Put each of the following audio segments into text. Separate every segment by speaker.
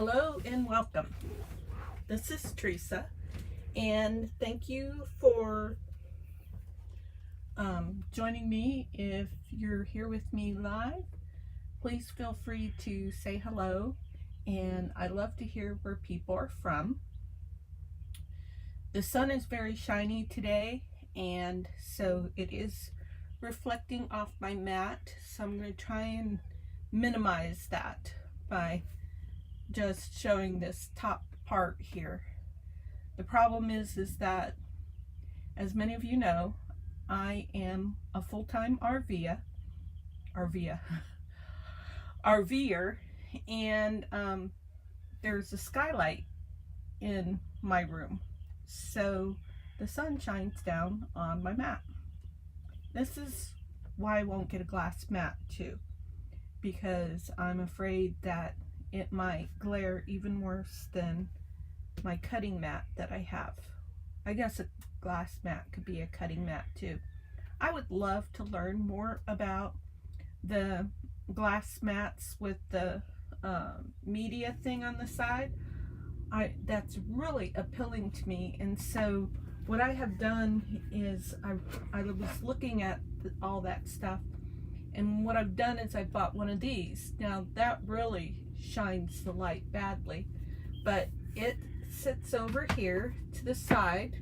Speaker 1: Hello and welcome. This is Teresa, and thank you for joining me. If you're here with me live, please feel free to say hello, and I love to hear where people are from. The sun is very shiny today, and so it is reflecting off my mat, so I'm going to try and minimize that by just showing this top part here. The problem is that, as many of you know, I am a full-time RVer, and there's a skylight in my room, so the sun shines down on my mat. This is why I won't get a glass mat too, because I'm afraid that it might glare even worse than my cutting mat that I have. I guess a glass mat could be a cutting mat too. I would love to learn more about the glass mats with the media thing on the side. That's really appealing to me, and so what I have done is I was looking at all that stuff, and what I've done is I bought one of these. Now that really shines the light badly, but it sits over here to the side,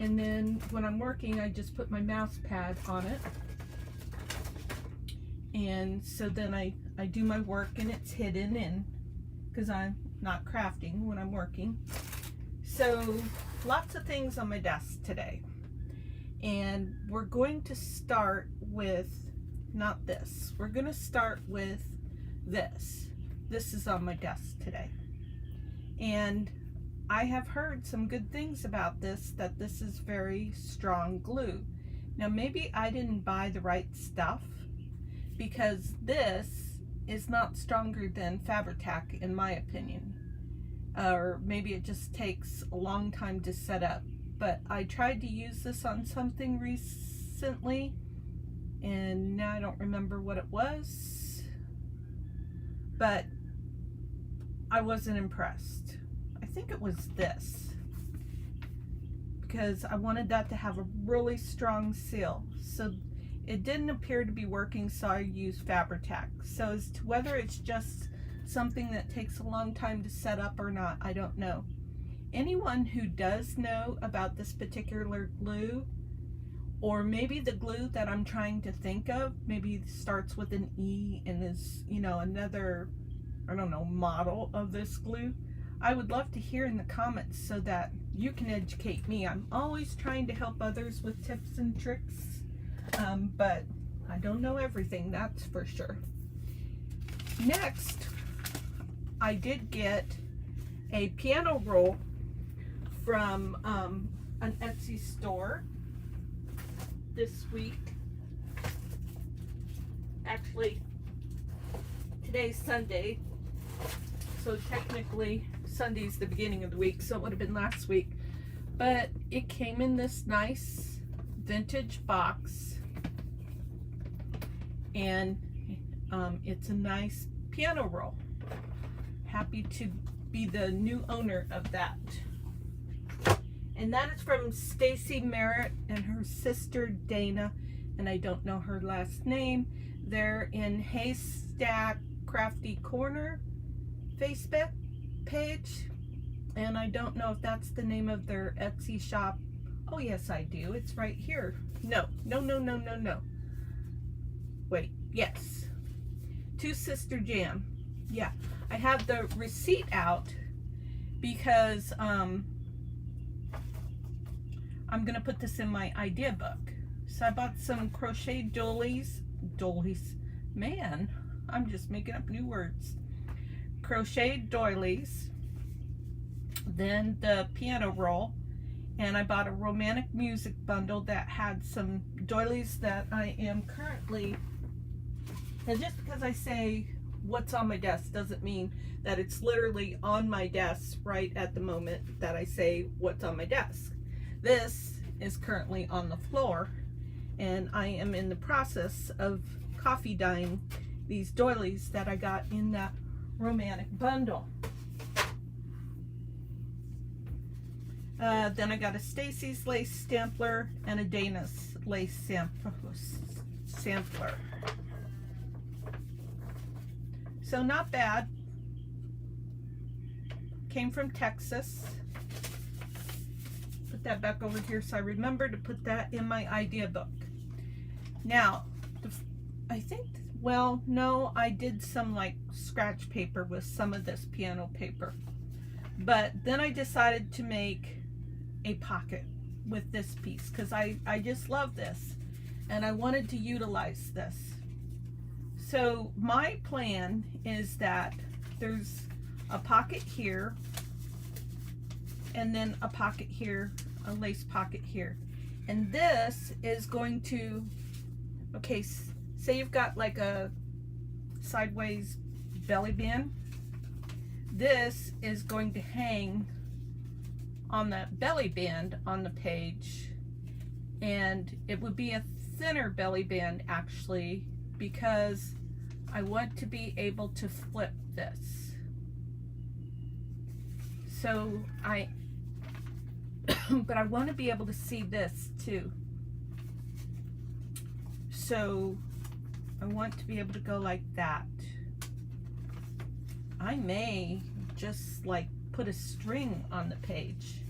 Speaker 1: and then when I'm working I just put my mouse pad on it, and so then I do my work and it's hidden in, because I'm not crafting when I'm working. So lots of things on my desk today, and we're going to start with not this. We're going to start with this. This is on my desk today, and I have heard some good things about this, that this is very strong glue. Now maybe I didn't buy the right stuff, because this is not stronger than Fabritac in my opinion, or maybe it just takes a long time to set up. But I tried to use this on something recently, and now I don't remember what it was, but I wasn't impressed. I think it was this, because I wanted that to have a really strong seal. So it didn't appear to be working, so I used Fabritac. So as to whether it's just something that takes a long time to set up or not, I don't know. Anyone who does know about this particular glue, or maybe the glue that I'm trying to think of, maybe starts with an E and is, you know, another, I don't know, model of this glue, I would love to hear in the comments so that you can educate me. I'm always trying to help others with tips and tricks, but I don't know everything, that's for sure. Next, I did get a piano roll from an Etsy store this week. Actually, today's Sunday, so technically Sunday's the beginning of the week, so it would have been last week. But it came in this nice vintage box, and it's a nice piano roll. Happy to be the new owner of that. And that is from Stacy Merritt and her sister Dana, and I don't know her last name. They're in Haystack Crafty Corner Facebook page, and I don't know if that's the name of their Etsy shop. Oh yes, I do. It's right here. No. Wait, yes. Two Sister Jam. Yeah, I have the receipt out because I'm gonna put this in my idea book. So I bought some crochet doilies. Man, I'm just making up new words. Crochet doilies, then the piano roll, and I bought a romantic music bundle that had some doilies that I am currently, and just because I say what's on my desk doesn't mean that it's literally on my desk right at the moment that I say what's on my desk. This is currently on the floor, and I am in the process of coffee dyeing these doilies that I got in that romantic bundle. Then I got a Stacy's lace sampler and a Dana's lace sampler. So not bad. Came from Texas. Put that back over here so I remember to put that in my idea book. Now, I think, well, no, I did some like scratch paper with some of this piano paper. But then I decided to make a pocket with this piece because I just love this and I wanted to utilize this. So my plan is that there's a pocket here and then a pocket here, a lace pocket here. And this is going to, okay, say you've got like a sideways belly band. This is going to hang on that belly band on the page, and it would be a thinner belly band actually because I want to be able to flip this. So but I want to be able to see this too. So I want to be able to go like that. I may just like put a string on the page.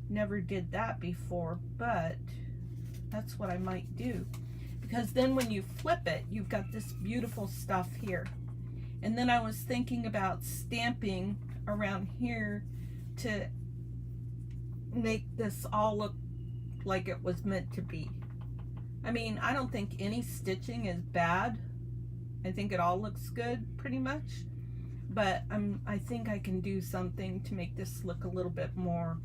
Speaker 1: Never did that before, but that's what I might do. Because then when you flip it, you've got this beautiful stuff here. And then I was thinking about stamping around here to make this all look like it was meant to be. I mean, I don't think any stitching is bad. I think it all looks good pretty much. But I think I can do something to make this look a little bit more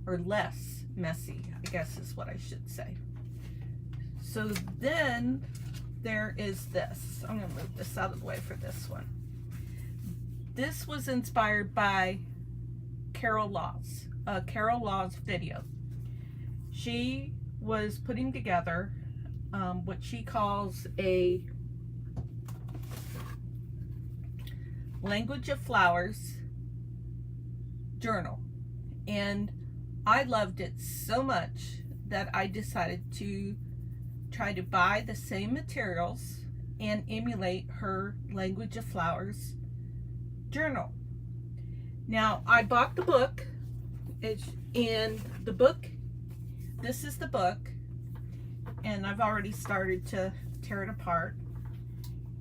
Speaker 1: or less messy, I guess is what I should say. So then there is this. I'm going to move this out of the way for this one. This was inspired by Carol Law's video. She was putting together what she calls a Language of Flowers journal, and I loved it so much that I decided to try to buy the same materials and emulate her Language of Flowers journal. Now I bought the book, and the book, this is the book, and I've already started to tear it apart,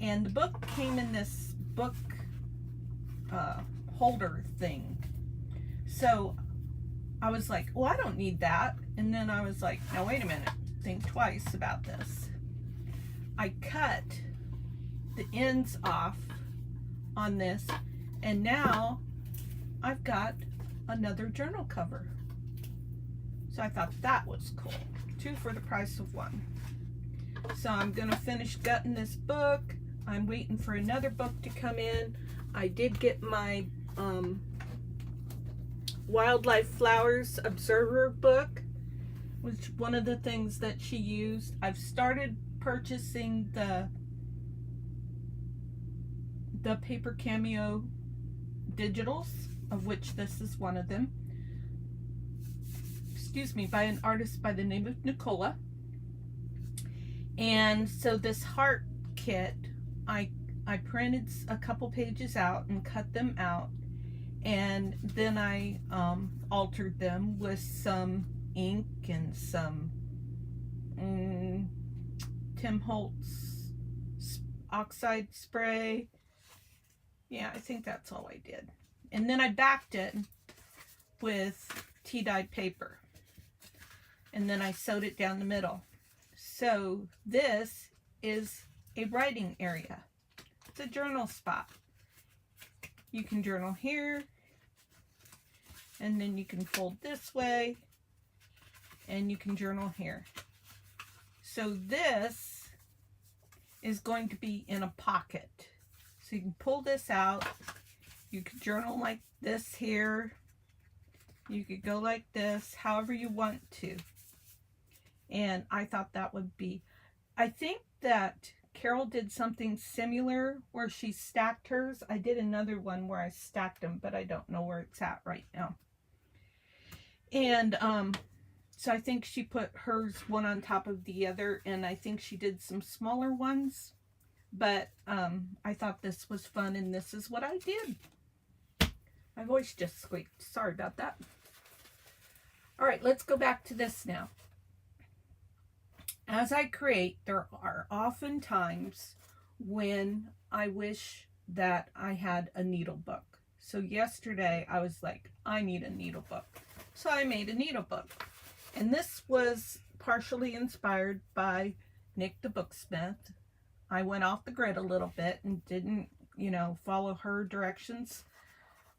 Speaker 1: and the book came in this book holder thing. So I was like, well, I don't need that. And then I was like, now wait a minute, think twice about this. I cut the ends off on this, and now I've got another journal cover. So I thought that was cool. 2 for the price of 1. So I'm gonna finish gutting this book. I'm waiting for another book to come in. I did get my Wildlife Flowers Observer book, which one of the things that she used. I've started purchasing the Paper Cameo digitals, of which this is one of them. Excuse me, by an artist by the name of Nicola. And so this heart kit, I printed a couple pages out and cut them out, and then I altered them with some ink and some Tim Holtz oxide spray. Yeah, I think that's all I did. And then I backed it with tea-dyed paper, and then I sewed it down the middle. So this is a writing area. It's a journal spot. You can journal here, and then you can fold this way, and you can journal here. So this is going to be in a pocket. So you can pull this out. You could journal like this here. You could go like this, however you want to. And I thought that would be, I think that Carol did something similar where she stacked hers. I did another one where I stacked them, but I don't know where it's at right now. And so I think she put hers one on top of the other, and I think she did some smaller ones. But I thought this was fun, and this is what I did. My voice just squeaked. Sorry about that. All right, let's go back to this now. As I create, there are often times when I wish that I had a needle book. So yesterday I was like, I need a needle book. So I made a needle book. And this was partially inspired by Nick the Booksmith. I went off the grid a little bit and didn't, you know, follow her directions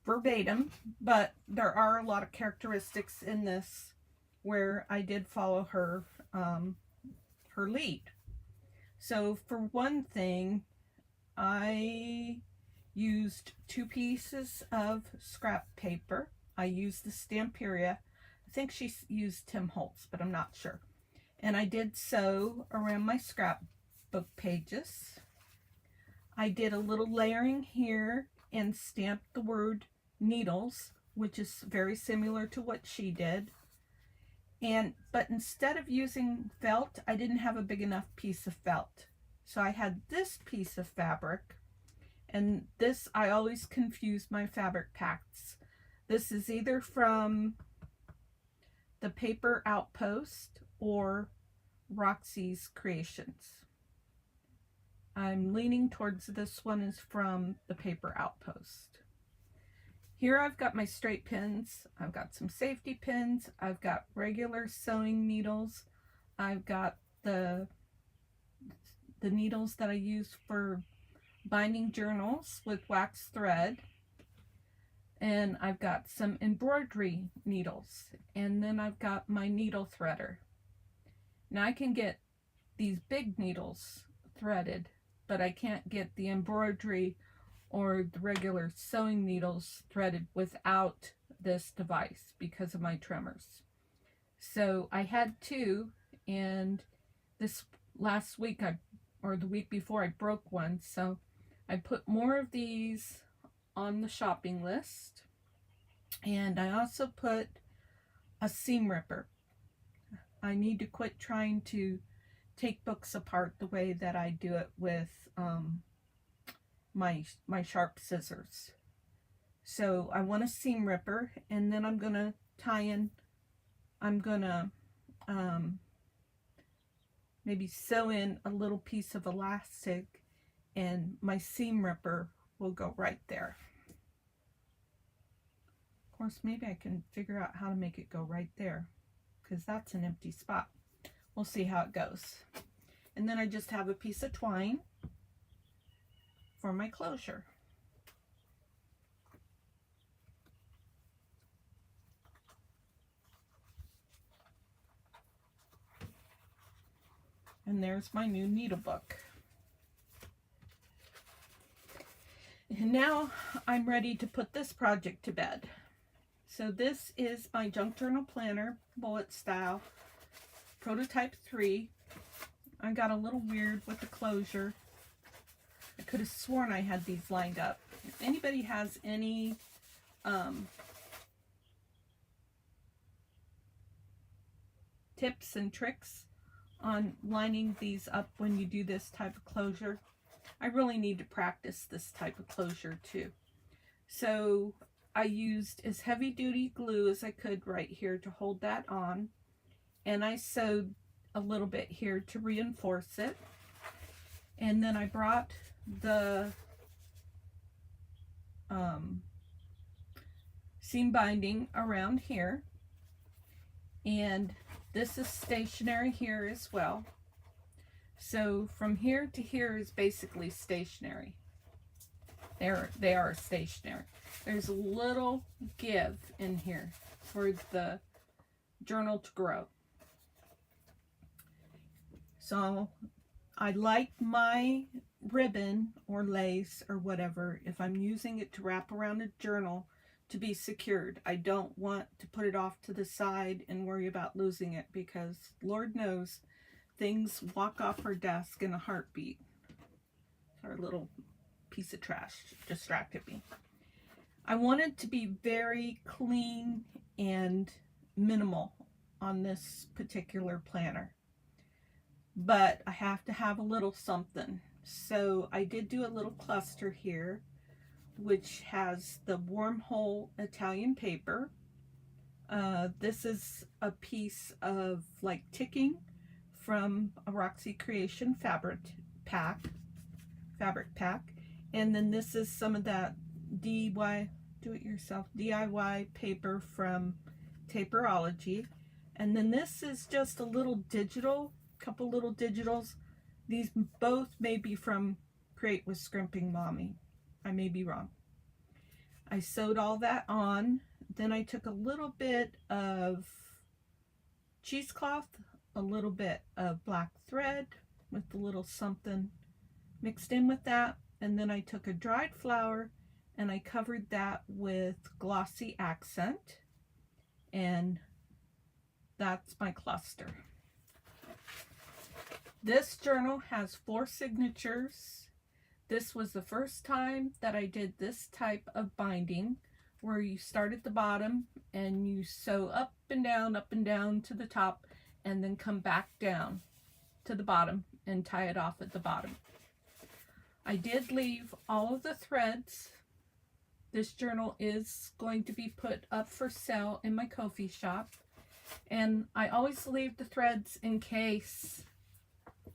Speaker 1: verbatim, but there are a lot of characteristics in this where I did follow her her lead. So for one thing, I used 2 pieces of scrap paper. I used the Stamperia. I think she used Tim Holtz, but I'm not sure. And I did sew around my scrapbook pages. I did a little layering here and stamped the word needles, which is very similar to what she did. But instead of using felt, I didn't have a big enough piece of felt. So I had this piece of fabric, and this, I always confuse my fabric packs. This is either from the Paper Outpost or Roxy's Creations. I'm leaning towards this one is from the Paper Outpost. Here I've got my straight pins, I've got some safety pins, I've got regular sewing needles, I've got the needles that I use for binding journals with wax thread, and I've got some embroidery needles, and then I've got my needle threader. Now I can get these big needles threaded, but I can't get the embroidery or the regular sewing needles threaded without this device because of my tremors. So I had 2, and this last week or the week before I broke one, so I put more of these on the shopping list. And I also put a seam ripper. I need to quit trying to take books apart the way that I do it with my sharp scissors. So I want a seam ripper, and then I'm gonna tie in, I'm gonna maybe sew in a little piece of elastic, and my seam ripper will go right there. Of course, maybe I can figure out how to make it go right there, because that's an empty spot. We'll see how it goes. And then I just have a piece of twine for my closure. And there's my new needle book. And now I'm ready to put this project to bed. So this is my junk journal planner, bullet style, prototype 3. I got a little weird with the closure. I could have sworn I had these lined up. If anybody has any tips and tricks on lining these up when you do this type of closure, I really need to practice this type of closure too. So I used as heavy duty glue as I could right here to hold that on, and I sewed a little bit here to reinforce it. And then I brought the seam binding around here, and this is stationary here as well. So from here to here is basically stationary. They are stationary. There's a little give in here for the journal to grow. So I like my ribbon or lace or whatever, if I'm using it to wrap around a journal, to be secured. I don't want to put it off to the side and worry about losing it, because Lord knows things walk off our desk in a heartbeat. our little piece of trash distracted me. I wanted to be very clean and minimal on this particular planner, but I have to have a little something. So I did do a little cluster here, which has the Wormhole Italian paper. This is a piece of like ticking from a Roxy Creation fabric pack, and then this is some of that DIY paper from Paperology, and then this is just a little digital, couple little digitals. These both may be from Create with Scrimping Mommy. I may be wrong. I sewed all that on. Then I took a little bit of cheesecloth, a little bit of black thread with a little something mixed in with that, and then I took a dried flower and I covered that with glossy accent, and that's my cluster. This journal has 4 signatures. This was the first time that I did this type of binding, where you start at the bottom and you sew up and down to the top, and then come back down to the bottom and tie it off at the bottom. I did leave all of the threads. This journal is going to be put up for sale in my Ko-fi shop, and I always leave the threads in case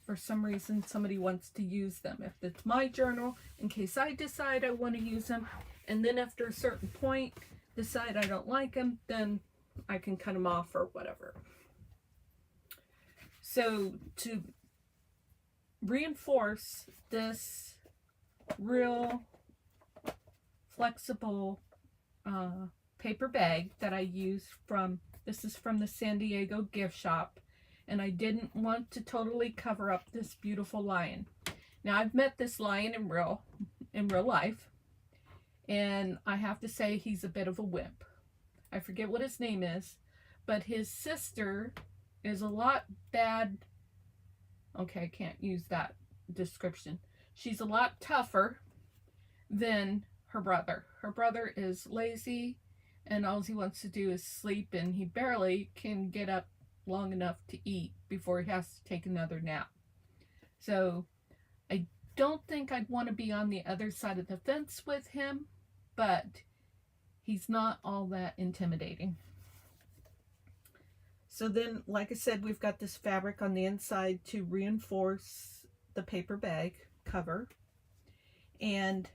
Speaker 1: for some reason somebody wants to use them. If it's my journal, in case I decide I want to use them, and then after a certain point decide I don't like them, then I can cut them off or whatever. So to reinforce this real flexible paper bag that I use from, this is from the San Diego gift shop, and I didn't want to totally cover up this beautiful lion. Now I've met this lion in real life, and I have to say he's a bit of a wimp. I forget what his name is, but his sister is a lot bad. Okay, I can't use that description. She's a lot tougher than her brother. Her brother is lazy, and all he wants to do is sleep, and he barely can get up long enough to eat before he has to take another nap. So I don't think I'd want to be on the other side of the fence with him, but he's not all that intimidating. So then, like I said, we've got this fabric on the inside to reinforce the paper bag cover, and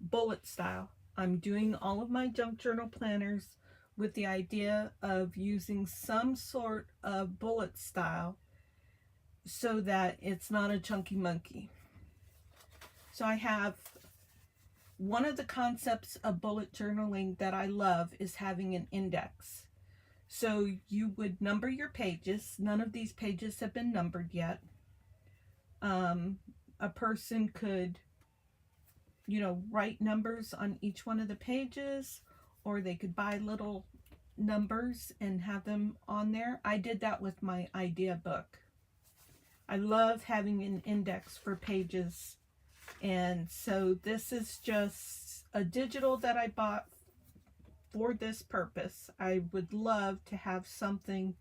Speaker 1: bullet style. I'm doing all of my junk journal planners with the idea of using some sort of bullet style so that it's not a chunky monkey. So I have one of the concepts of bullet journaling that I love is having an index. So you would number your pages. None of these pages have been numbered yet. A person could, write numbers on each one of the pages, or they could buy little numbers and have them on there. I did that with my idea book. I love having an index for pages, and so this is just a digital that I bought for this purpose. I would love to have something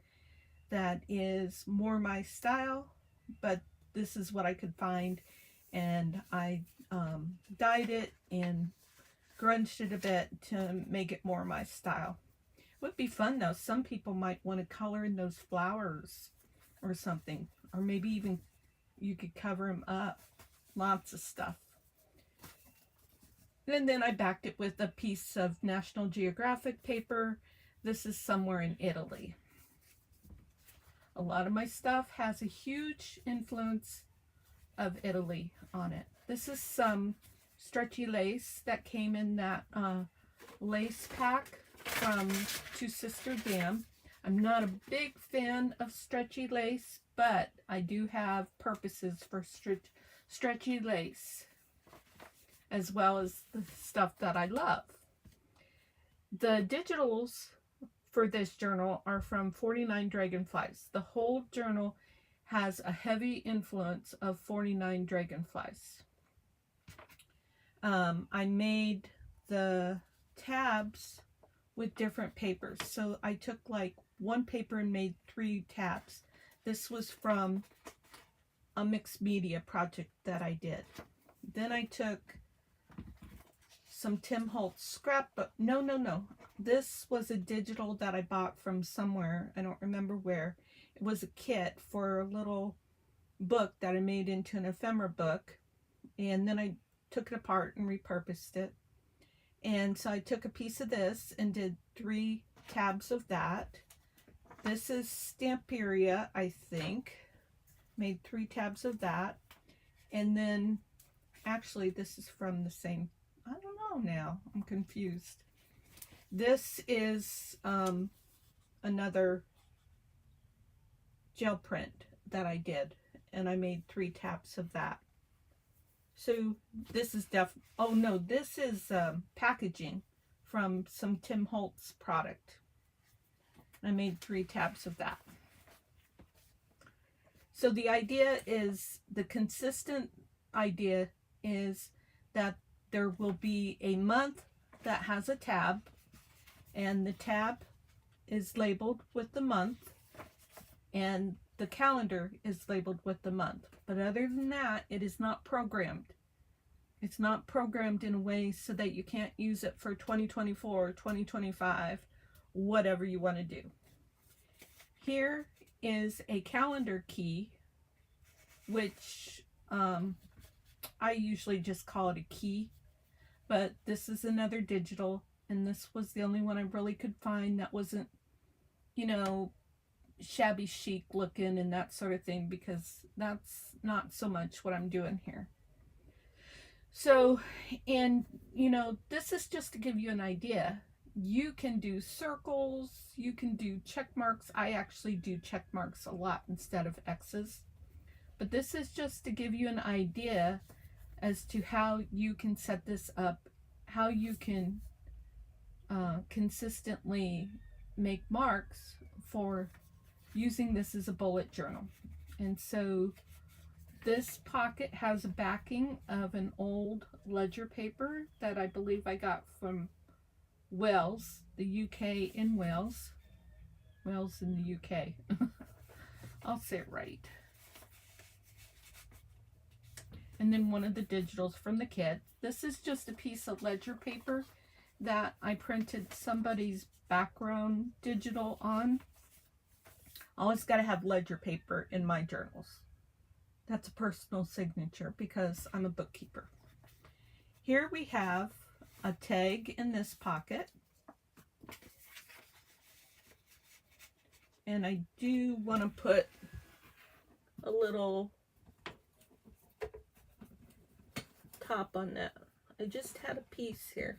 Speaker 1: that is more my style, but this is what I could find, and I dyed it and grunged it a bit to make it more my style. It would be fun though. Some people might want to color in those flowers or something, or maybe even you could cover them up. Lots of stuff. And then I backed it with a piece of National Geographic paper. This is somewhere in Italy. A lot of my stuff has a huge influence of Italy on it. This is some stretchy lace that came in that lace pack from Two Sister Dam. I'm not a big fan of stretchy lace, but I do have purposes for stretchy lace, as well as the stuff that I love. The digitals for this journal are from 49 Dragonflies. The whole journal has a heavy influence of 49 Dragonflies. I made the tabs with different papers. So I took like one paper and made 3 tabs. This was from a mixed media project that I did. Then I took some Tim Holtz scrapbook. No. This was a digital that I bought from somewhere. I don't remember where. It was a kit for a little book that I made into an ephemera book. And then I took it apart and repurposed it. And so I took a piece of this and did 3 tabs of that. This is Stamperia, I think. Made 3 tabs of that. And then, actually, this is from the same, I don't know now. I'm confused. This is another gel print that I did. And I made 3 tabs of that. So this is oh no, this is packaging from some Tim Holtz product. I made 3 tabs of that. So the idea is, the consistent idea is that there will be a month that has a tab, and the tab is labeled with the month, and the calendar is labeled with the month. But other than that, it is not programmed. It's not programmed in a way so that you can't use it for 2024, 2025, whatever you want to do. Here is a calendar key, which I usually just call it a key, but this is another digital, and this was the only one I really could find that wasn't, you know, shabby chic looking and that sort of thing, because that's not so much what I'm doing here. So, and you know, this is just to give you an idea. You can do circles, you can do check marks. I actually do check marks a lot instead of X's. But this is just to give you an idea as to how you can set this up, how you can consistently make marks for using this as a bullet journal. And so this pocket has a backing of an old ledger paper that I believe I got from Wales, the UK in Wales. Wales in the UK. I'll say it right. And then one of the digitals from the kit. This is just a piece of ledger paper that I printed somebody's background digital on. Always got to have ledger paper in my journals. That's a personal signature because I'm a bookkeeper. Here we have a tag in this pocket. And I do want to put a little top on that. I just had a piece here.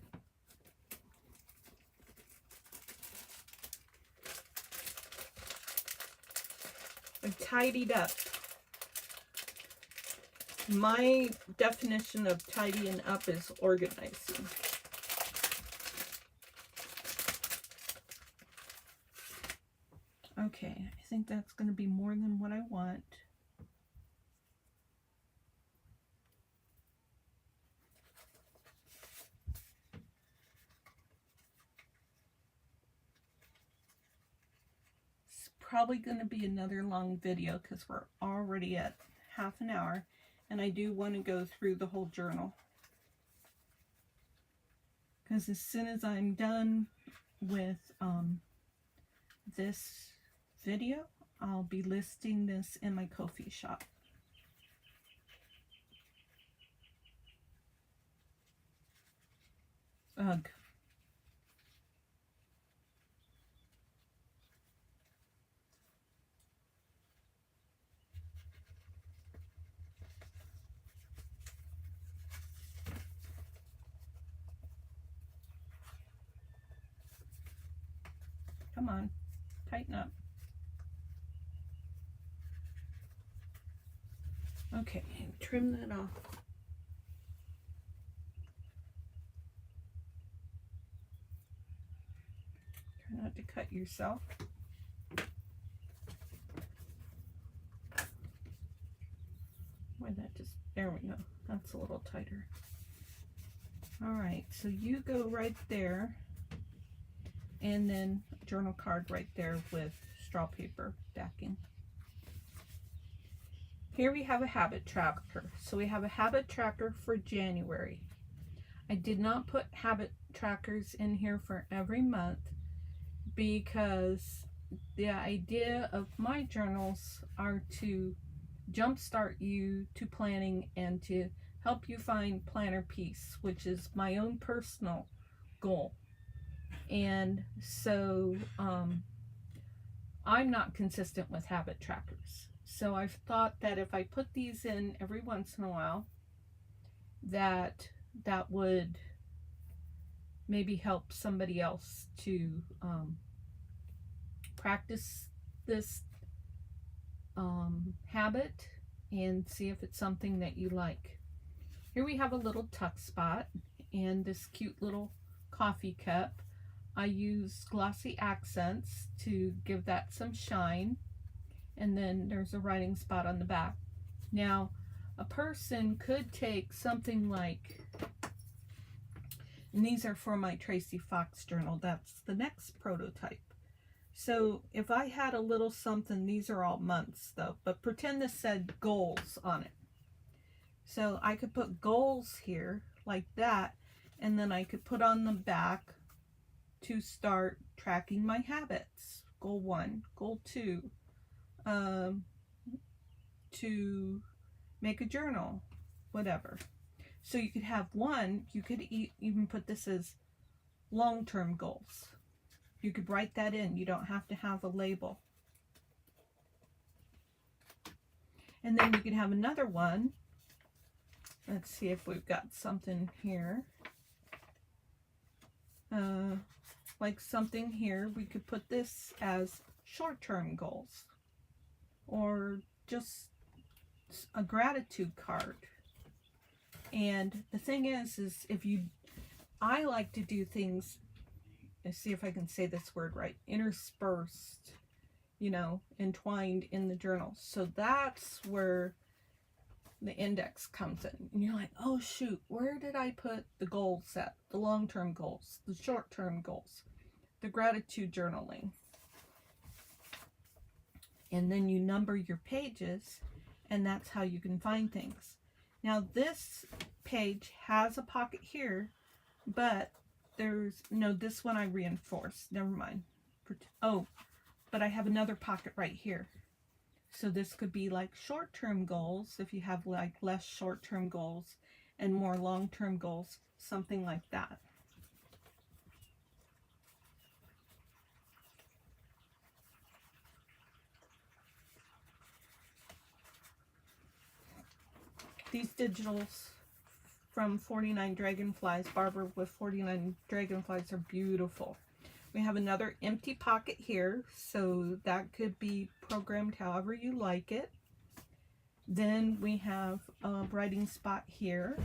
Speaker 1: I tidied up. My definition of tidying up is organizing. Okay, I think that's going to be more than what I want. It's probably going to be another long video because we're already at half an hour. And I do want to go through the whole journal. Because as soon as I'm done with this video, I'll be listing this in my Ko-fi shop. Ugh. Come on, tighten up. Okay, trim that off. Try not to cut yourself. Why that just, there we go. That's a little tighter. All right, so you go right there, and then a journal card right there with straw paper backing. Here we have a habit tracker. So we have a habit tracker for January. I did not put habit trackers in here for every month because the idea of my journals are to jumpstart you to planning and to help you find planner peace, which is my own personal goal. And so I'm not consistent with habit trackers. So I've thought that if I put these in every once in a while, that would maybe help somebody else to practice this habit and see if it's something that you like. Here we have a little tuck spot and this cute little coffee cup. I use glossy accents to give that some shine, and then there's a writing spot on the back. Now a person could take something like, and these are for my Tracy Fox journal, that's the next prototype. So if I had a little something, these are all months though, but pretend this said goals on it. So I could put goals here like that, and then I could put on the back to start tracking my habits. Goal 1, goal 2, to make a journal, whatever. So you could have one, you could even put this as long-term goals. You could write that in. You don't have to have a label. And then you could have another one. Let's see if we've got something here. Like something here, we could put this as short-term goals, or just a gratitude card. And the thing is if you, I like to do things, let's see if I can say this word right, interspersed, you know, entwined in the journal. So that's where the index comes in. And you're like, oh shoot, where did I put the goal set, the long-term goals, the short-term goals, the gratitude journaling? And then you number your pages, and that's how you can find things. Now this page has a pocket here, but there's no, this one I reinforced, never mind. Oh, but I have another pocket right here. So this could be like short-term goals, if you have like less short-term goals and more long-term goals, something like that. These digitals from 49 Dragonflies, Barbara with 49 Dragonflies, are beautiful. We have another empty pocket here, so that could be programmed however you like it. Then we have a writing spot here.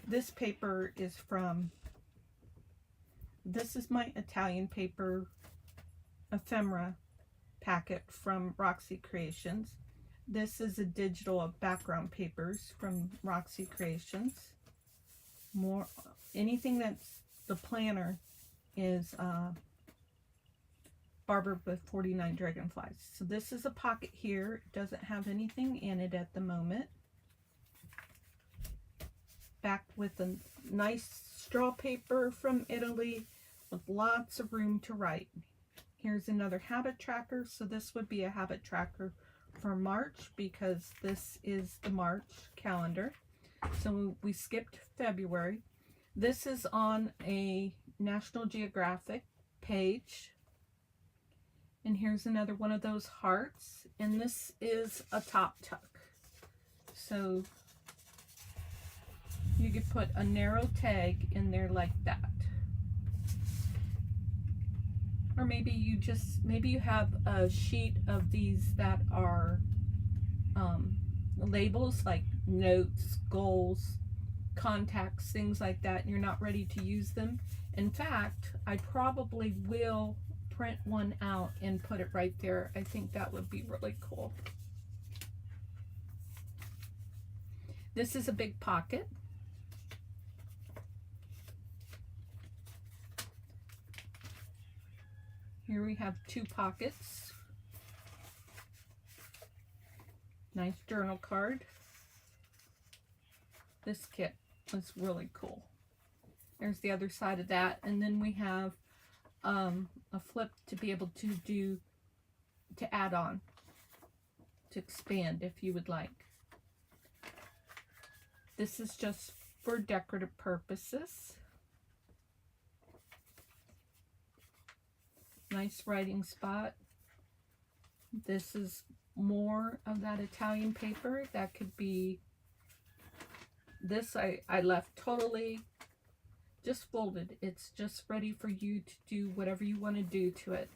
Speaker 1: This paper is from, this is my Italian paper ephemera packet from Roxy Creations. This is a digital of background papers from Roxy Creations. More, anything that's the planner is Barbara with 49 Dragonflies. So this is a pocket here. It doesn't have anything in it at the moment. Back with a nice straw paper from Italy with lots of room to write. Here's another habit tracker. So this would be a habit tracker for March, because this is the March calendar. So we skipped February. This is on a National Geographic page. And here's another one of those hearts. And this is a top tuck. So you could put a narrow tag in there like that. Or maybe you just, maybe you have a sheet of these that are labels, like notes, goals, contacts, things like that, and you're not ready to use them. In fact, I probably will print one out and put it right there. I think that would be really cool. This is a big pocket. Here we have 2 pockets. Nice journal card. This kit was really cool. There's the other side of that. And then we have a flip to be able to add on, to expand if you would like. This is just for decorative purposes. Nice writing spot. This is more of that Italian paper. That could be, this I left totally just folded. It's just ready for you to do whatever you want to do to it.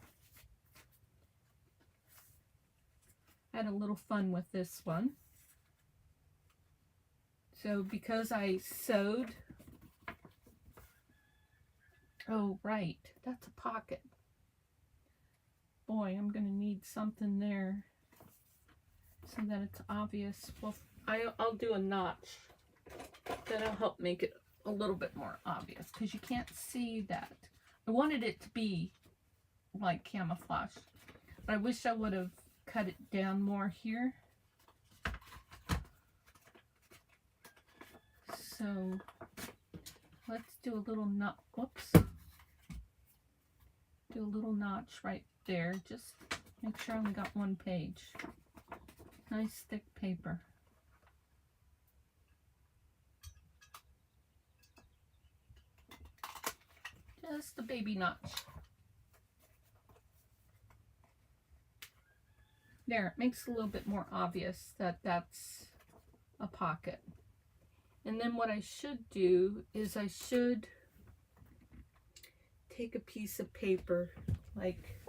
Speaker 1: I had a little fun with this one. So because I sewed, oh right, that's a pocket. Boy, I'm going to need something there so that it's obvious. Well, I'll do a notch. That'll help make it a little bit more obvious because you can't see that. I wanted it to be like camouflage, but I wish I would have cut it down more here. So let's do a little notch. Whoops. Do a little notch right there. Just make sure I only got 1 page. Nice thick paper. Just a baby notch. There, it makes it a little bit more obvious that that's a pocket. And then what I should do is I should take a piece of paper, like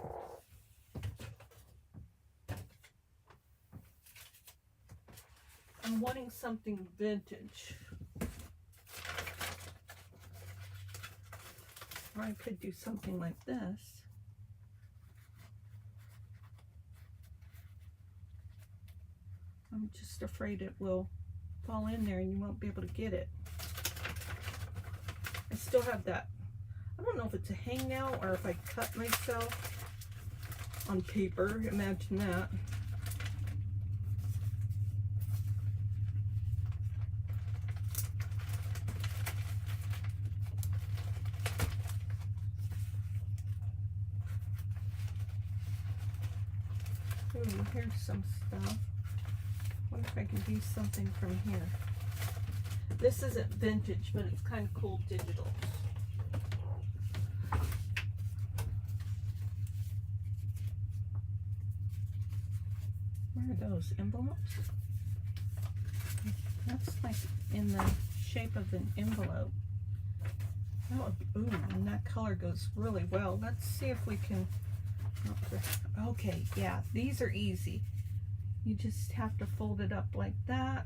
Speaker 1: I'm wanting something vintage. Or I could do something like this. I'm just afraid it will fall in there and you won't be able to get it. I still have that. I don't know if it's a hang nail or if I cut myself on paper. Imagine that. Ooh, here's some stuff. Wonder if I can do something from here. This isn't vintage, but it's kind of cool digital. Where are those envelopes? That's like in the shape of an envelope. Oh, ooh, and that color goes really well. Let's see if we can. Okay, yeah, these are easy. You just have to fold it up like that.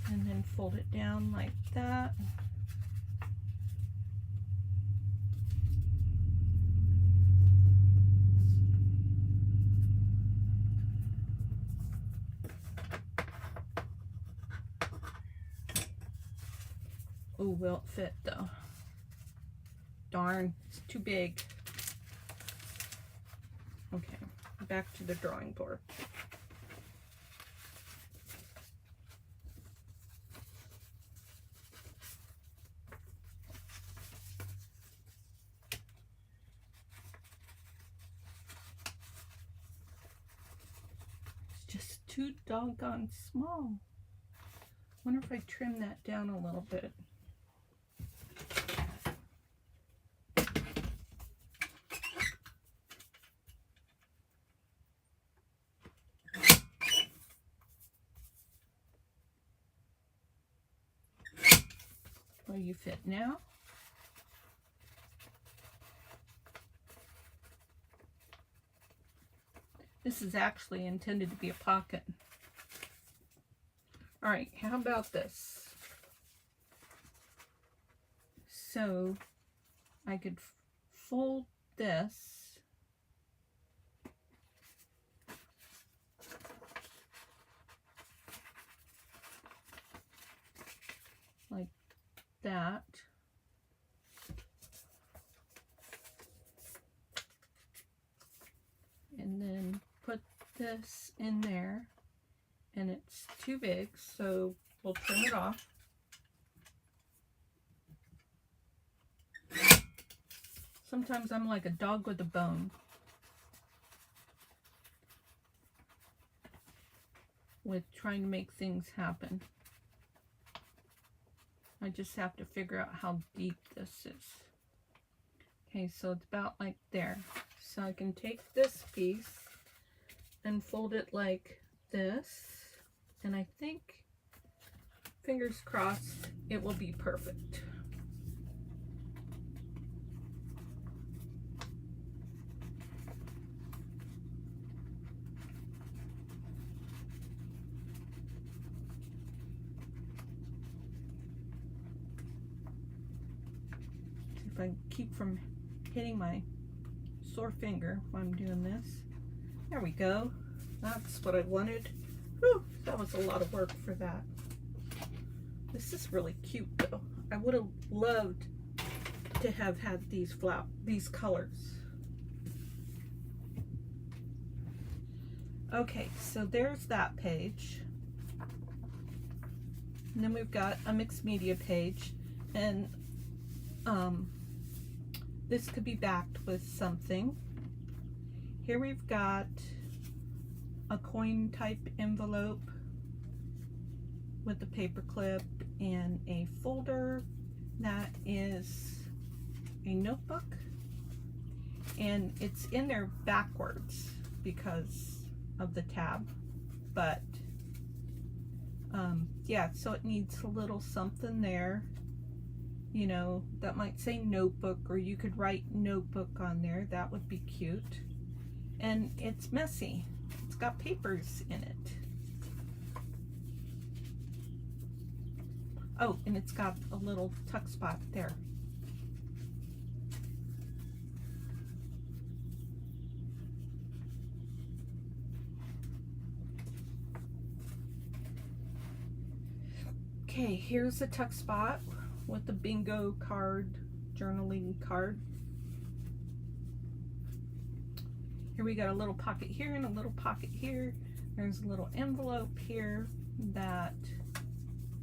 Speaker 1: And then fold it down like that. Oh, will it fit though? Darn, it's too big. Okay, back to the drawing board. It's just too doggone small. Wonder if I trim that down a little bit. Will you fit now? This is actually intended to be a pocket. All right, how about this? So I could fold this. that. And then put this in there, and it's too big, so we'll trim it off. Sometimes I'm like a dog with a bone with trying to make things happen. I just have to figure out how deep this is. Okay, so it's about like there. So I can take this piece and fold it like this, and I think, fingers crossed, it will be perfect. If I keep from hitting my sore finger while I'm doing this. There we go. That's what I wanted. Whew, that was a lot of work for that. This is really cute though. I would have loved to have had these colors. Okay, so there's that page. And then we've got a mixed media page, and this could be backed with something. Here we've got a coin type envelope with a paper clip and a folder that is a notebook, and it's in there backwards because of the tab, but yeah, so it needs a little something there, you know, that might say notebook, or you could write notebook on there. That would be cute. And it's messy. It's got papers in it. Oh, and it's got a little tuck spot there. Okay, here's a tuck spot with the bingo card, journaling card. Here we got a little pocket here and a little pocket here. There's a little envelope here that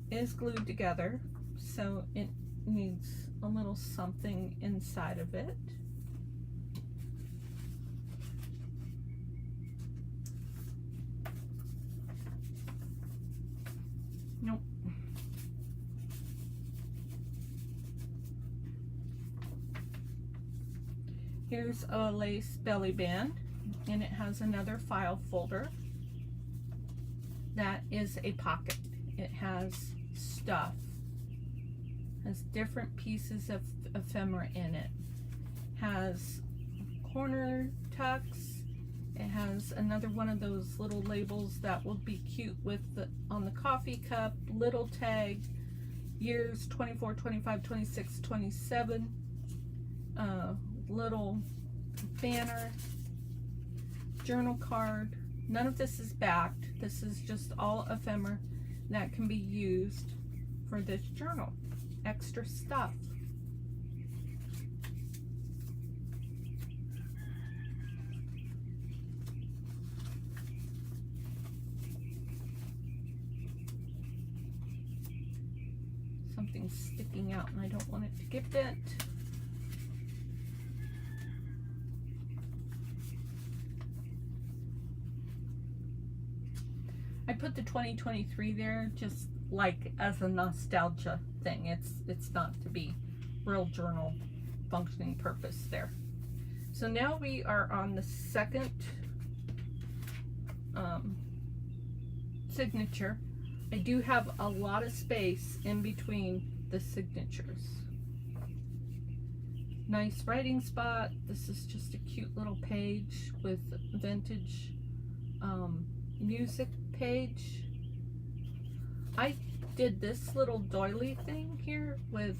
Speaker 1: is glued together, so it needs a little something inside of it. Nope. Here's a lace belly band, and it has another file folder. That is a pocket. It has stuff, has different pieces of ephemera in it, has corner tucks. It has another one of those little labels that will be cute with on the coffee cup, little tag, years 24, 25, 26, 27, little banner, journal card. None of this is backed. This is just all ephemera that can be used for this journal. Extra stuff. Something's sticking out and I don't want it to get bent. I put the 2023 there just like as a nostalgia thing. It's not to be real journal functioning purpose there. So now we are on the second signature. I do have a lot of space in between the signatures. Nice writing spot. This is just a cute little page with vintage music page. I did this little doily thing here with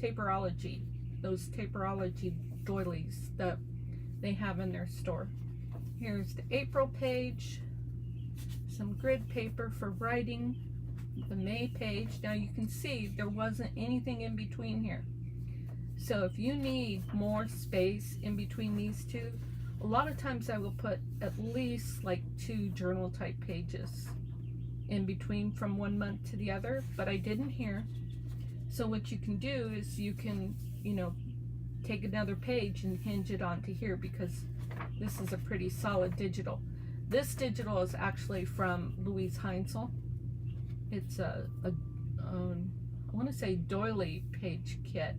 Speaker 1: Taperology, those Taperology doilies that they have in their store. Here's the April page, some grid paper for writing, the May page. Now you can see there wasn't anything in between here. So if you need more space in between these two, a lot of times I will put at least like 2 journal type pages in between from one month to the other, but I didn't here. So what you can do is you can, you know, take another page and hinge it onto here, because this is a pretty solid digital. This digital is actually from Louise Heinzel. It's I want to say doily page kit,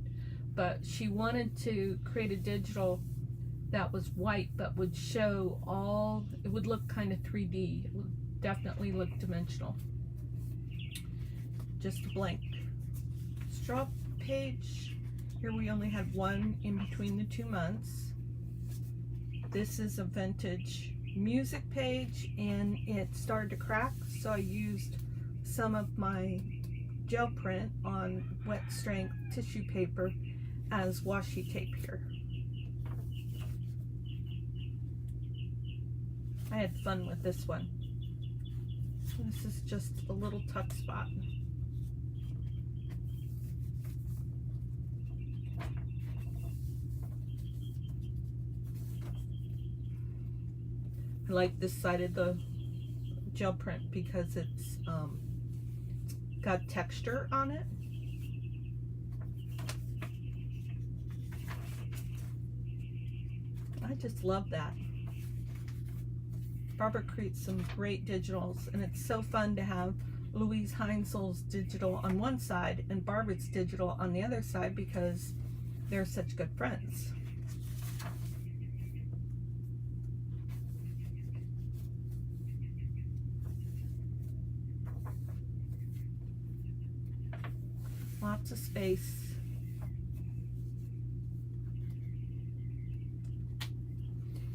Speaker 1: but she wanted to create a digital that was white but would show all, it would look kind of 3D. It would definitely look dimensional. Just a blank straw page. Here we only had 1 in between the 2 months. This is a vintage music page, and it started to crack, so I used some of my gel print on wet strength tissue paper as washi tape here. I had fun with this one. This is just a little tuck spot. I like this side of the gel print because it's got texture on it. I just love that. Barbara creates some great digitals, and it's so fun to have Louise Heinzel's digital on one side and Barbara's digital on the other side, because they're such good friends. Lots of space.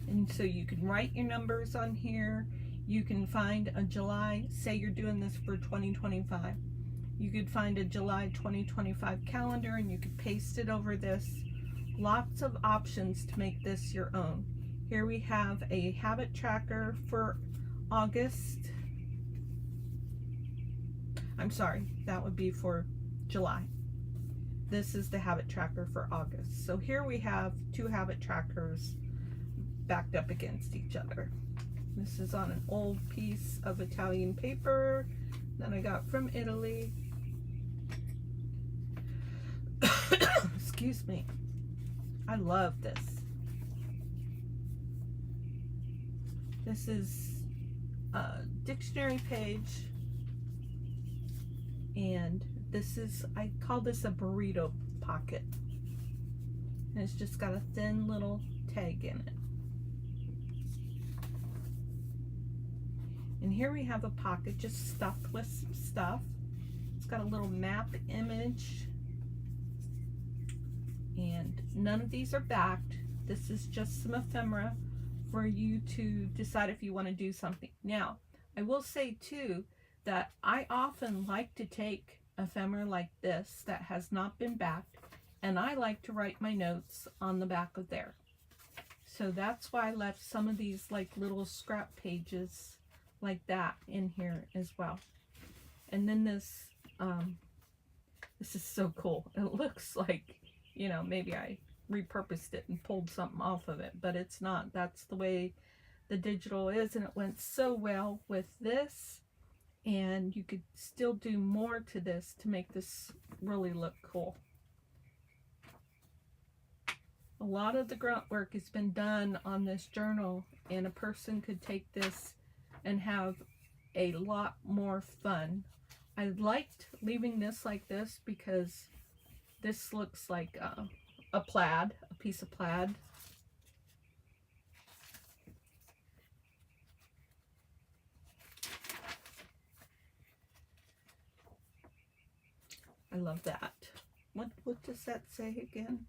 Speaker 1: And so you can write your numbers on here. You can find a July, say you're doing this for 2025. You could find a July 2025 calendar and you could paste it over this. Lots of options to make this your own. Here we have a habit tracker for August. I'm sorry, that would be for July. This is the habit tracker for August. So here we have 2 habit trackers backed up against each other. This is on an old piece of Italian paper that I got from Italy. Excuse me. I love this. This is a dictionary page, and this is, I call this a burrito pocket, and it's just got a thin little tag in it. And here we have a pocket just stuffed with some stuff. It's got a little map image, and none of these are backed. This is just some ephemera for you to decide if you want to do something. Now, I will say too that I often like to take ephemera like this that has not been backed, and I like to write my notes on the back of there. So that's why I left some of these like little scrap pages like that in here as well. And then this is so cool. It looks like, you know, maybe I repurposed it and pulled something off of it, but it's not. That's the way the digital is, and it went so well with this, and you could still do more to this to make this really look cool. A lot of the grunt work has been done on this journal, and a person could take this and have a lot more fun. I liked leaving this like this because this looks like a plaid, a piece of plaid. I love that. What does that say again?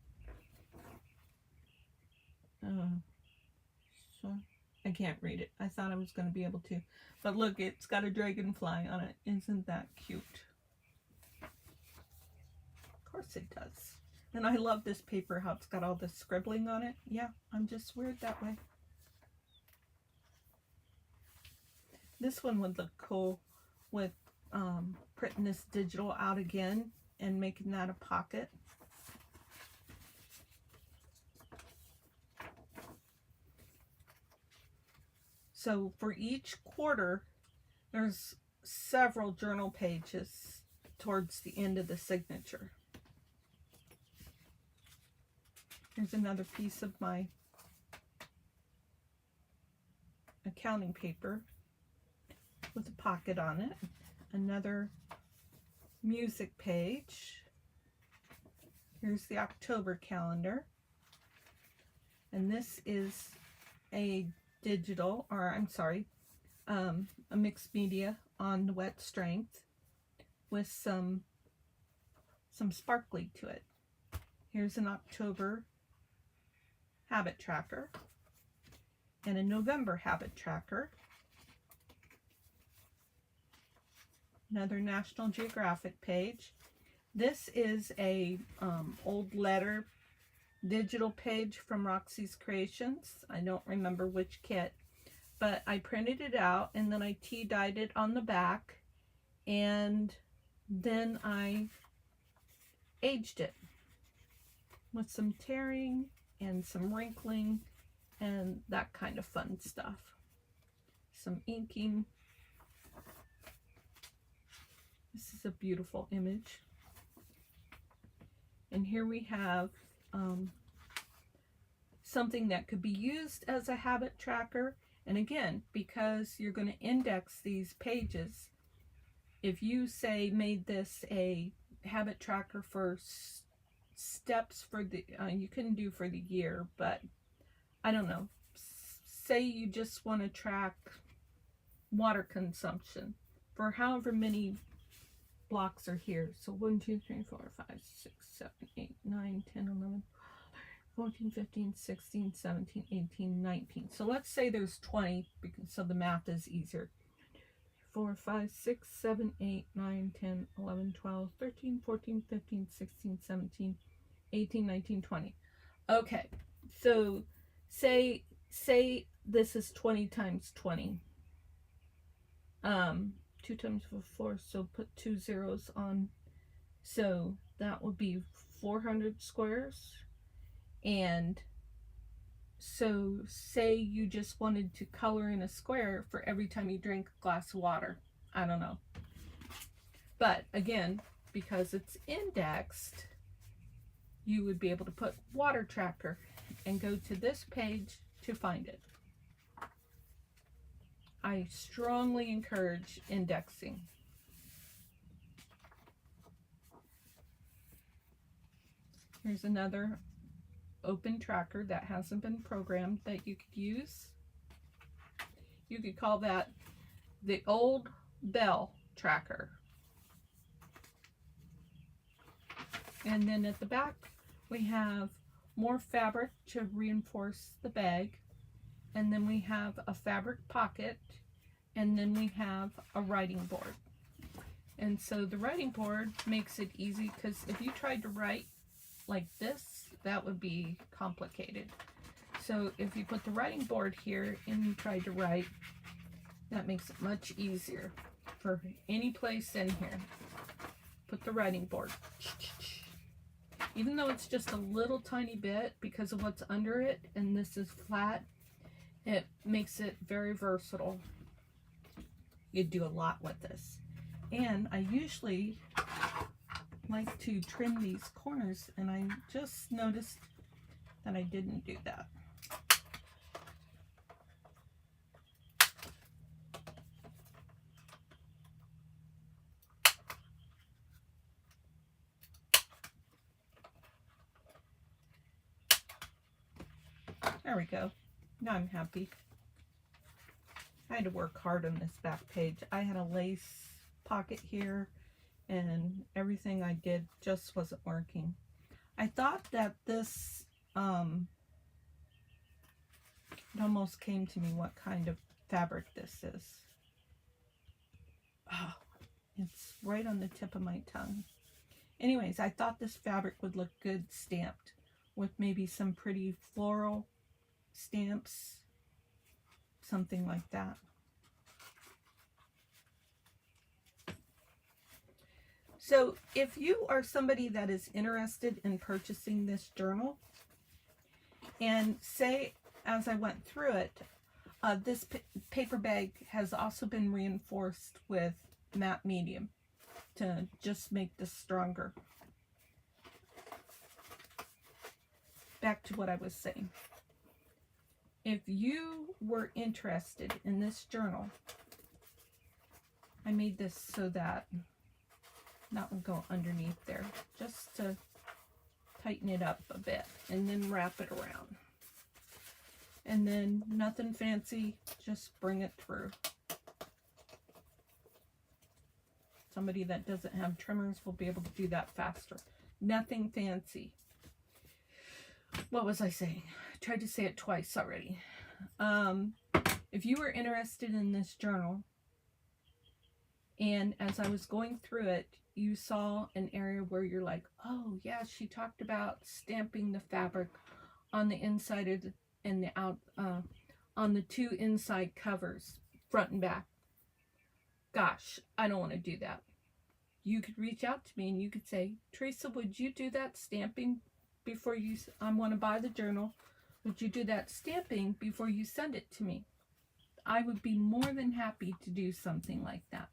Speaker 1: So I can't read it. I thought I was going to be able to. But look, it's got a dragonfly on it. Isn't that cute? Of course it does. And I love this paper, how it's got all this scribbling on it. Yeah, I'm just weird that way. This one would look cool with printing this digital out again and making that a pocket. So for each quarter, there's several journal pages towards the end of the signature. Here's another piece of my accounting paper with a pocket on it. Another music page. Here's the October calendar. And this is a digital, or I'm sorry, a mixed media on the wet strength with some sparkly to it. Here's an October habit tracker and a November habit tracker. Another National Geographic page. This is a old letter digital page from Roxy Creations. I don't remember which kit, but I printed it out and then I tea-dyed it on the back, and then I aged it with some tearing and some wrinkling and that kind of fun stuff. Some inking. This is a beautiful image. And here we have something that could be used as a habit tracker. And again, because you're going to index these pages, if you say made this a habit tracker for steps for the, you can do for the year, but I don't know, say you just want to track water consumption for however many blocks are here. So 1, 2, 3, 4, 5, 6, 7, 8, 9, 10, 11, 14, 15, 16, 17, 18, 19. So let's say there's 20, because so the math is easier. 4, 5, 6, 7, 8, 9, 10, 11, 12, 13, 14, 15, 16, 17, 18, 19, 20. Okay, so say this is 20 times 20. 2 times 4, so put 2 zeros on. So that would be 400 squares. And so say you just wanted to color in a square for every time you drink a glass of water. I don't know. But again, because it's indexed, you would be able to put water tracker and go to this page to find it. I strongly encourage indexing. Here's another open tracker that hasn't been programmed that you could use. You could call that the old bell tracker. And then at the back we have more fabric to reinforce the bag, and then we have a fabric pocket, and then we have a writing board. And so the writing board makes it easy, because if you tried to write like this, that would be complicated. So if you put the writing board here and you try to write, that makes it much easier for any place in here. Put the writing board. Even though it's just a little tiny bit because of what's under it, and this is flat, it makes it very versatile. You'd do a lot with this. And I usually like to trim these corners, and I just noticed that I didn't do that. There we go. Now I'm happy. I had to work hard on this back page. I had a lace pocket here, and everything I did just wasn't working. I thought that this, it almost came to me what kind of fabric this is. Oh, it's right on the tip of my tongue. Anyways, I thought this fabric would look good stamped with maybe some pretty floral stamps, something like that. So if you are somebody that is interested in purchasing this journal, and say as I went through it, this paper bag has also been reinforced with matte medium to just make this stronger. Back to what I was saying. If you were interested in this journal, I made this so that would go underneath there, just to tighten it up a bit, and then wrap it around. And then nothing fancy, just bring it through. Somebody that doesn't have trimmers will be able to do that faster. Nothing fancy. What was I saying? I tried to say it twice already. If you were interested in this journal, and as I was going through it, you saw an area where you're like, oh yeah, she talked about stamping the fabric on the inside of and the out, on the two inside covers, front and back. Gosh, I don't want to do that. You could reach out to me and you could say, Teresa, would you do that stamping before you, I want to buy the journal. Would you do that stamping before you send it to me? I would be more than happy to do something like that.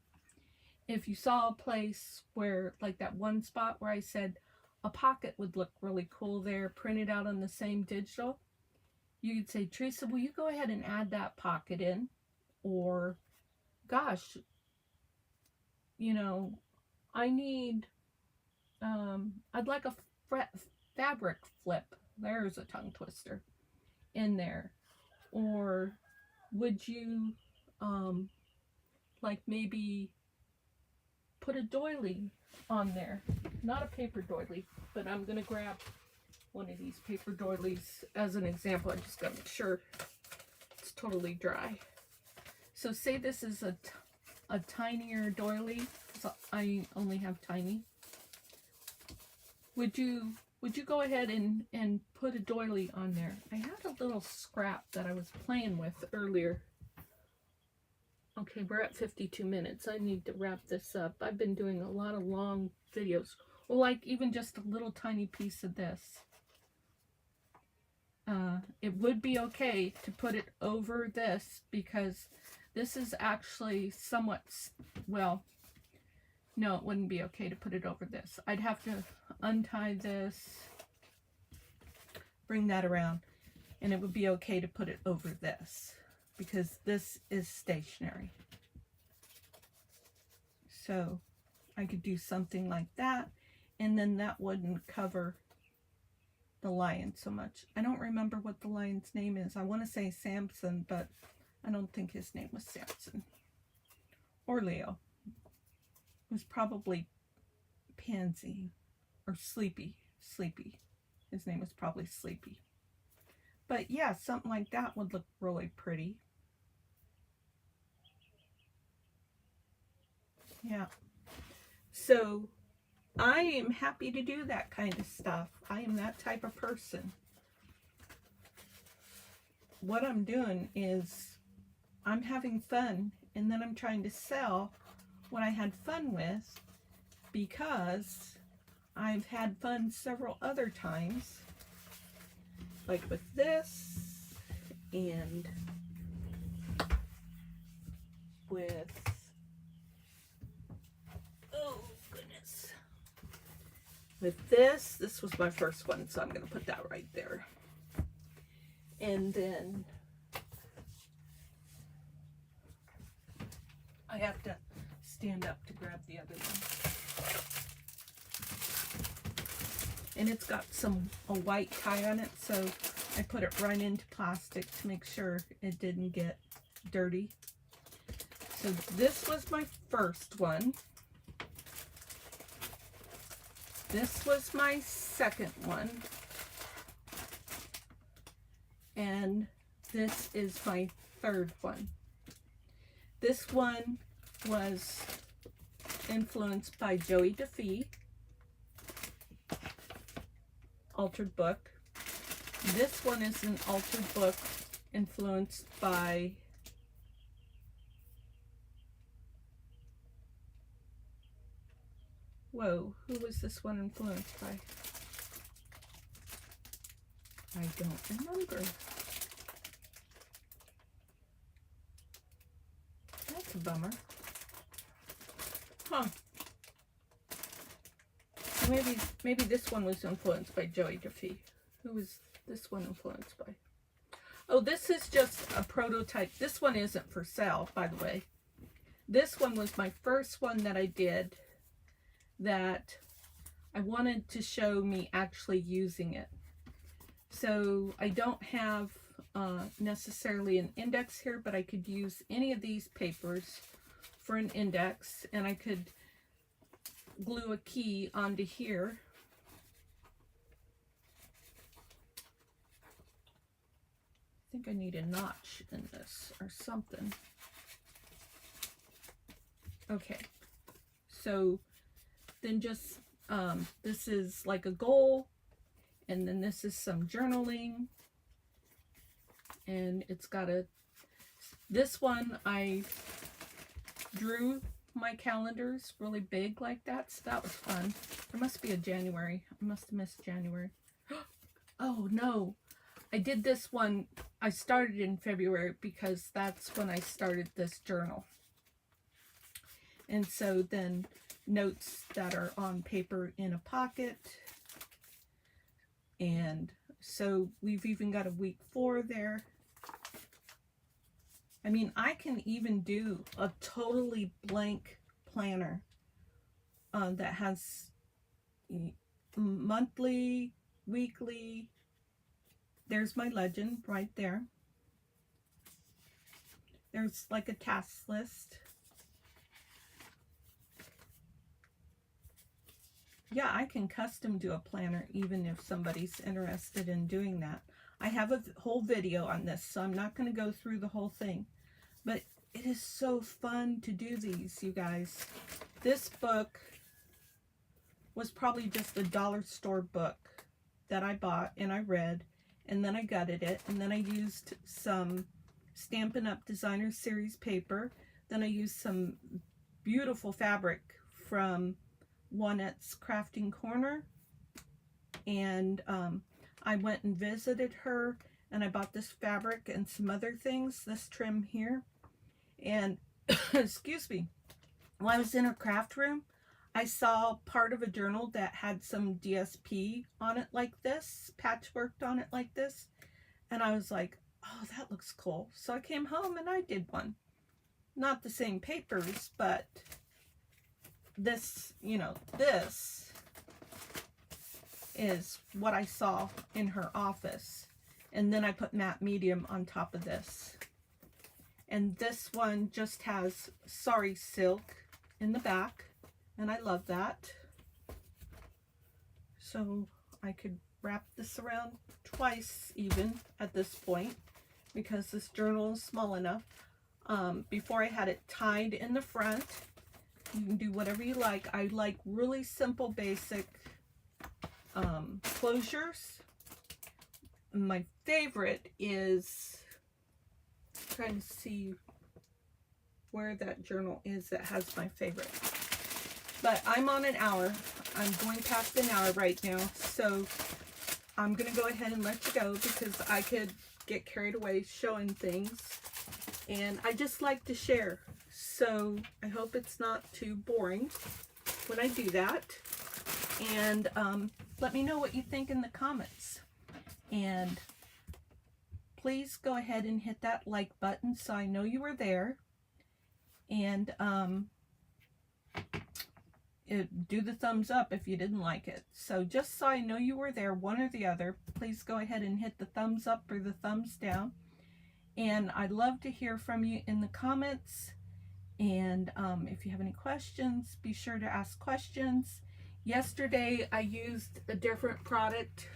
Speaker 1: If you saw a place where, like that one spot where I said a pocket would look really cool there, printed out on the same digital, you could say, Teresa, will you go ahead and add that pocket in? Or, gosh, you know, I need, I'd like a fabric flip. There's a tongue twister in there. Or would you, like maybe put a doily on there? Not a paper doily, but I'm going to grab one of these paper doilies as an example. I just got to make sure it's totally dry. So say this is a tinier doily. So I only have tiny. Would you go ahead and put a doily on there? I had a little scrap that I was playing with earlier. Okay, we're at 52 minutes. I need to wrap this up. I've been doing a lot of long videos. Well, like even just a little tiny piece of this. It would be okay to put it over this because this is actually somewhat, well, no, it wouldn't be okay to put it over this. I'd have to untie this, bring that around, and it would be okay to put it over this because this is stationary. So I could do something like that, and then that wouldn't cover the lion so much. I don't remember what the lion's name is. I want to say Samson, but I don't think his name was Samson. Or Leo. It was probably Pansy or Sleepy. Sleepy. His name was probably Sleepy. But yeah, something like that would look really pretty. Yeah. So I am happy to do that kind of stuff. I am that type of person. What I'm doing is I'm having fun, and then I'm trying to sell what I had fun with, because I've had fun several other times, like with this and with, oh goodness, with this. This was my first one, so I'm going to put that right there. And then I have to stand up to grab the other one. And it's got a white tie on it, so I put it right into plastic to make sure it didn't get dirty. So this was my first one. This was my second one. And this is my third one. This one was influenced by Joey DeFee, altered book. This one is an altered book influenced by Whoa, who was this one influenced by? I don't remember. That's a bummer. Huh. Maybe this one was influenced by Joey Duffy. Who was this one influenced by? Oh, this is just a prototype. This one isn't for sale, by the way. This one was my first one that I did that I wanted to show me actually using it. So I don't have necessarily an index here, but I could use any of these papers for an index, and I could glue a key onto here. I think I need a notch in this or something. Okay, so then just this is like a goal, and then this is some journaling, and it's got a, this one I drew my calendars really big like that, so that was fun. There must be a January. I must have missed January. Oh no, I did this one, I started in February because that's when I started this journal. And so then notes that are on paper in a pocket. And so we've even got a week 4 there. I mean, I can even do a totally blank planner that has monthly, weekly. There's my legend right there. There's like a task list. Yeah, I can custom do a planner even if somebody's interested in doing that. I have a whole video on this, so I'm not going to go through the whole thing. But it is so fun to do these, you guys. This book was probably just a dollar store book that I bought and I read, and then I gutted it, and then I used some Stampin' Up! Designer Series paper. Then I used some beautiful fabric from Juanette's Crafting Corner, and I went and visited her, and I bought this fabric and some other things, this trim here, and excuse me, while I was in her craft room, I saw part of a journal that had some DSP on it like this, patchworked on it like this, and I was like, oh, that looks cool. So I came home and I did one. Not the same papers, but this, you know, this is what I saw in her office. And then I put matte medium on top of this. And this one just has sari silk in the back, and I love that. So I could wrap this around twice even at this point, because this journal is small enough. Before I had it tied in the front. You can do whatever you like. I like really simple, basic closures. My favorite is, trying to see where that journal is that has my favorite. But I'm on an hour. I'm going past an hour right now, so I'm going to go ahead and let you go because I could get carried away showing things. And I just like to share. So I hope it's not too boring when I do that. And let me know what you think in the comments. And please go ahead and hit that like button so I know you were there. And do the thumbs up if you didn't like it. So just so I know you were there, one or the other, please go ahead and hit the thumbs up or the thumbs down. And I'd love to hear from you in the comments. And if you have any questions, be sure to ask questions. Yesterday I used a different product.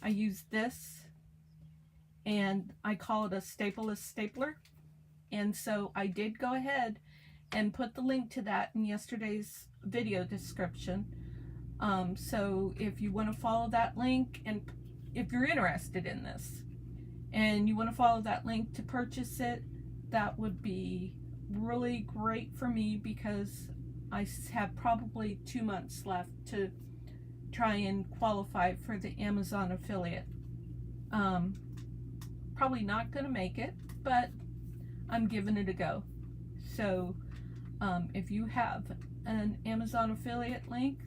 Speaker 1: I used this, and I call it a stapleless stapler. And so I did go ahead and put the link to that in yesterday's video description. So if you want to follow that link, and if you're interested in this and you want to follow that link to purchase it, that would be really great for me, because I have probably 2 months left to try and qualify for the Amazon affiliate. Probably not going to make it, but I'm giving it a go. So if you have an Amazon affiliate link,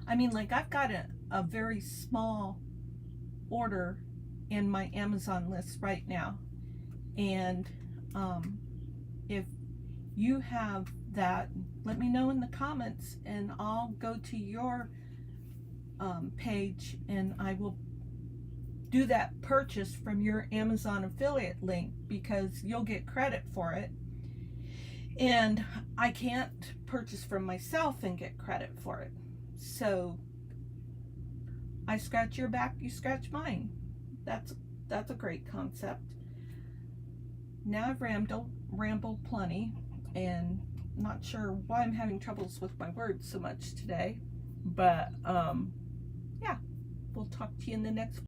Speaker 1: I mean, like, I've got a very small order in my Amazon list right now, and if you have that, let me know in the comments and I'll go to your page and I will do that purchase from your Amazon affiliate link, because you'll get credit for it, and I can't purchase from myself and get credit for it. So I scratch your back, you scratch mine. That's a great concept. Now I've rambled plenty, and not sure why I'm having troubles with my words so much today, but yeah, we'll talk to you in the next